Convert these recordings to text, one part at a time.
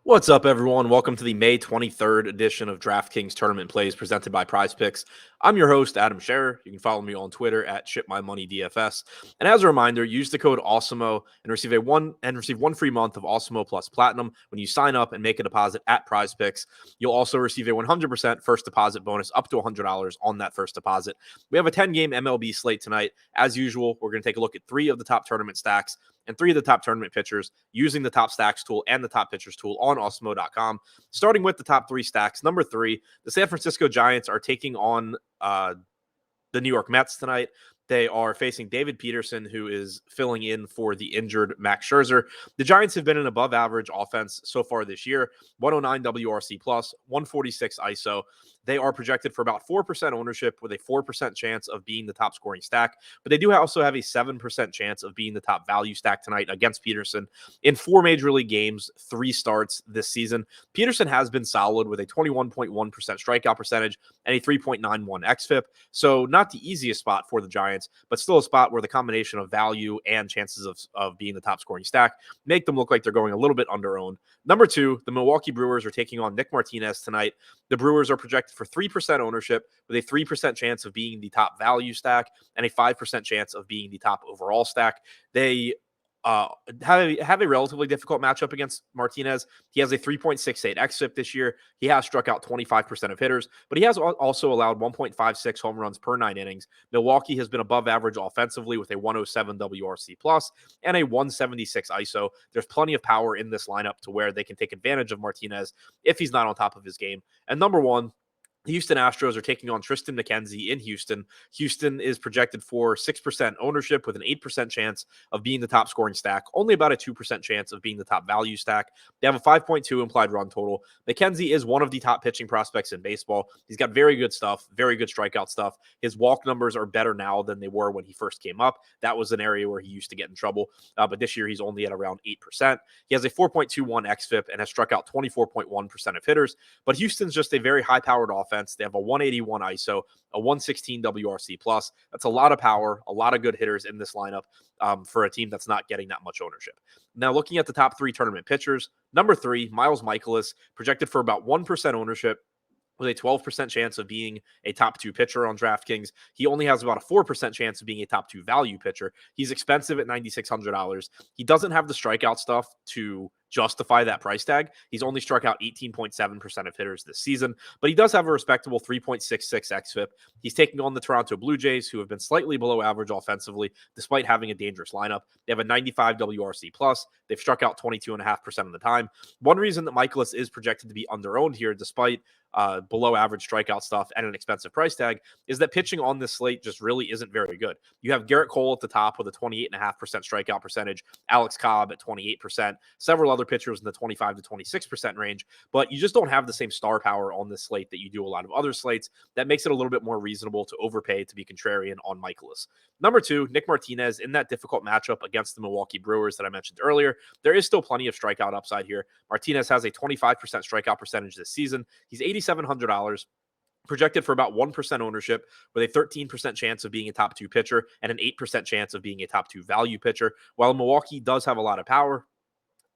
What's up, everyone? Welcome to the May 23rd edition of DraftKings Tournament Plays presented by Prize Picks. I'm your host, Adam Scherer. You can follow me on Twitter at ShipMyMoneyDFS. And as a reminder, use the code Awesemo and receive one free month of Awesemo Plus Platinum when you sign up and make a deposit at Prize Picks. You'll also receive a 100% first deposit bonus up to $100 on that first deposit. We have a 10-game MLB slate tonight. As usual, we're going to take a look at 3 of the top tournament stacks and 3 of the top tournament pitchers using the top stacks tool and the top pitchers tool on Awesemo.com. Starting with the top 3 stacks. Number 3, the San Francisco Giants are taking on the New York Mets tonight. They are facing David Peterson, who is filling in for the injured Max Scherzer. The Giants have been an above-average offense so far this year, 109 WRC+, 146 ISO. They are projected for about 4% ownership with a 4% chance of being the top scoring stack, but they do also have a 7% chance of being the top value stack tonight against Peterson. In 4 Major League games, 3 starts this season, Peterson has been solid with a 21.1% strikeout percentage and a 3.91 xFIP, so not the easiest spot for the Giants, but still a spot where the combination of value and chances of being the top scoring stack make them look like they're going a little bit under-owned. Number 2, the Milwaukee Brewers are taking on Nick Martinez tonight. The Brewers are projected for 3% ownership with a 3% chance of being the top value stack and a 5% chance of being the top overall stack. They have a relatively difficult matchup against Martinez. He has a 3.68 xFIP this year. He has struck out 25% of hitters, but he has also allowed 1.56 home runs per 9 innings. Milwaukee has been above average offensively with a 107 WRC plus and a 176 ISO. There's plenty of power in this lineup to where they can take advantage of Martinez if he's not on top of his game. And number 1, the Houston Astros are taking on Tristan McKenzie in Houston. Houston is projected for 6% ownership with an 8% chance of being the top scoring stack, only about a 2% chance of being the top value stack. They have a 5.2 implied run total. McKenzie is one of the top pitching prospects in baseball. He's got very good stuff, very good strikeout stuff. His walk numbers are better now than they were when he first came up. That was an area where he used to get in trouble, but this year he's only at around 8%. He has a 4.21 xFIP and has struck out 24.1% of hitters, but Houston's just a very high-powered offense. They have a 181 ISO, a 116 WRC plus. That's a lot of power, a lot of good hitters in this lineup for a team that's not getting that much ownership. Now, looking at the top 3 tournament pitchers, number 3, Miles Michaelis, projected for about 1% ownership with a 12% chance of being a top 2 pitcher on DraftKings. He only has about a 4% chance of being a top 2 value pitcher. He's expensive at $9,600. He doesn't have the strikeout stuff to justify that price tag. He's only struck out 18.7% of hitters this season, but he does have a respectable 3.66 xFIP. He's taking on the Toronto Blue Jays, who have been slightly below average offensively, despite having a dangerous lineup. They have a 95 WRC plus. They've struck out 22.5% of the time. One reason that Michaelis is projected to be under-owned here, despite below average strikeout stuff and an expensive price tag, is that pitching on this slate just really isn't very good. You have Garrett Cole at the top with a 28.5% strikeout percentage, Alex Cobb at 28%, several other pitchers in the 25 to 26% range, but you just don't have the same star power on this slate that you do a lot of other slates. That makes it a little bit more reasonable to overpay to be contrarian on Michaelis. Number 2, Nick Martinez in that difficult matchup against the Milwaukee Brewers that I mentioned earlier. There is still plenty of strikeout upside here. Martinez has a 25% strikeout percentage this season. He's $8,700. Projected for about 1% ownership with a 13% chance of being a top 2 pitcher and an 8% chance of being a top 2 value pitcher. While Milwaukee does have a lot of power,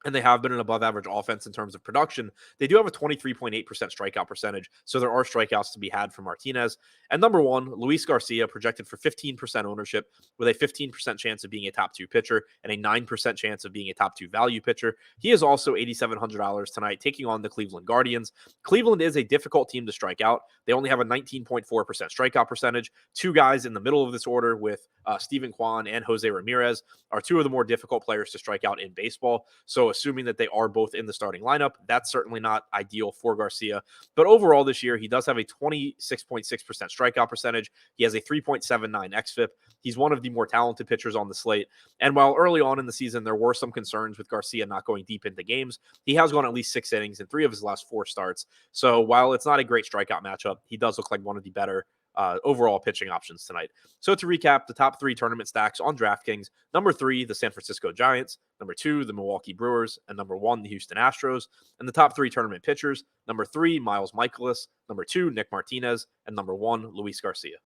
and they have been an above average offense in terms of production, they do have a 23.8% strikeout percentage, so there are strikeouts to be had from Martinez. And number 1, Luis Garcia, projected for 15% ownership with a 15% chance of being a top 2 pitcher and a 9% chance of being a top 2 value pitcher. He is also $8,700 tonight, taking on the Cleveland Guardians. Cleveland is a difficult team to strike out. They only have a 19.4% strikeout percentage. 2 guys in the middle of this order with Steven Kwan and Jose Ramirez are 2 of the more difficult players to strike out in baseball. So assuming that they are both in the starting lineup, that's certainly not ideal for Garcia. But overall this year, he does have a 26.6% strikeout percentage. He has a 3.79 xFIP. He's one of the more talented pitchers on the slate. And while early on in the season, there were some concerns with Garcia not going deep into games, he has gone at least 6 innings in 3 of his last 4 starts. So while it's not a great strikeout matchup, he does look like one of the better overall pitching options tonight. So to recap, the top 3 tournament stacks on DraftKings: number 3, the San Francisco Giants; number 2, the Milwaukee Brewers; and number 1, the Houston Astros. And the top 3 tournament pitchers: number 3, Miles Michaelis; number 2, Nick Martinez; and number 1, Luis Garcia.